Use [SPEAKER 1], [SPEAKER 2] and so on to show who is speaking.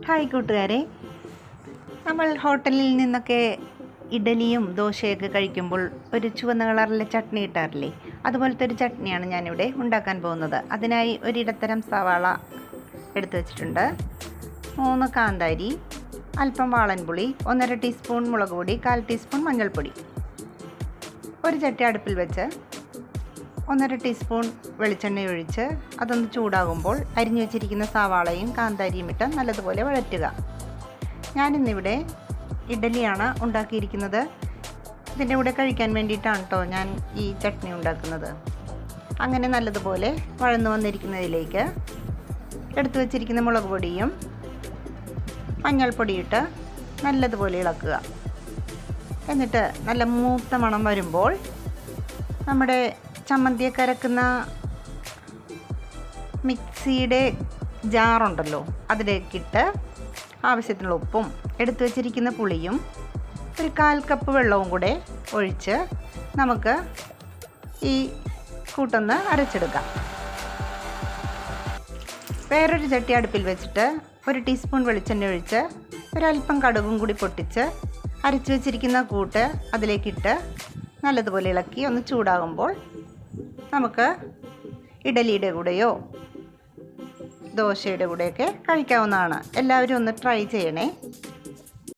[SPEAKER 1] Hi കൂട്ടുകാരെ, നമ്മൾ ഹോട്ടലിൽ നിന്നൊക്കെ ഇഡലിയും ദോശയൊക്കെ കഴിക്കുമ്പോൾ ഒരു ചുവന്ന കളറിലെ ചട്നി ഇട്ടാറില്ലേ? അതുപോലത്തെ ഒരു ചട്നിയാണ് ഞാനിവിടെ ഉണ്ടാക്കാൻ പോകുന്നത്. അതിനായി ഒരിടത്തരം സവാള എടുത്തു വച്ചിട്ടുണ്ട്, 3 കാന്താരി, അല്പം വാളൻപുളി, 1.5 ടീസ്പൂൺ മുളക് പൊടി, 1/4 ടീസ്പൂൺ മഞ്ഞൾപ്പൊടി. ഒരു ചട്ടി അടുപ്പിൽ വെച്ച് 1.5 ടീസ്പൂൺ വെളിച്ചെണ്ണ ഒഴിച്ച് അതൊന്ന് ചൂടാകുമ്പോൾ അരിഞ്ഞു വെച്ചിരിക്കുന്ന സവാളയും കാന്താരിയും ഇട്ട് നല്ലതുപോലെ വഴറ്റുക. ഞാനിന്നിവിടെ ഇഡലിയാണ് ഉണ്ടാക്കിയിരിക്കുന്നത്. ഇതിൻ്റെ കൂടെ കഴിക്കാൻ വേണ്ടിയിട്ടാണ് കേട്ടോ ഞാൻ ഈ ചട്നി ഉണ്ടാക്കുന്നത്. അങ്ങനെ നല്ലതുപോലെ വഴന്നു വന്നിരിക്കുന്നതിലേക്ക് എടുത്തു വച്ചിരിക്കുന്ന മുളക് പൊടിയും മഞ്ഞൾപ്പൊടിയിട്ട് നല്ലതുപോലെ ഇളക്കുക. എന്നിട്ട് നല്ല മൂത്ത മണം വരുമ്പോൾ നമ്മുടെ ചമ്മന്തിയൊക്കെ അരക്കുന്ന മിക്സിയുടെ ജാറുണ്ടല്ലോ, അതിലേക്കിട്ട് ആവശ്യത്തിനുള്ള ഉപ്പും എടുത്തു വച്ചിരിക്കുന്ന പുളിയും ഒരു 1/4 കപ്പ് വെള്ളവും കൂടെ ഒഴിച്ച് നമുക്ക് ഈ കൂട്ടൊന്ന് അരച്ചെടുക്കാം. വേറൊരു ചട്ടി അടുപ്പിൽ വെച്ചിട്ട് 1 ടീസ്പൂൺ വെളിച്ചെണ്ണ ഒഴിച്ച് ഒരല്പം കടുകും കൂടി പൊട്ടിച്ച് അരച്ചു വച്ചിരിക്കുന്ന കൂട്ട് അതിലേക്കിട്ട് നല്ലതുപോലെ ഇളക്കി ഒന്ന് ചൂടാകുമ്പോൾ നമുക്ക് ഇഡലിയുടെ കൂടെയോ ദോശയുടെ കൂടെയൊക്കെ കഴിക്കാവുന്നതാണ്. എല്ലാവരും ഒന്ന് ട്രൈ ചെയ്യണേ.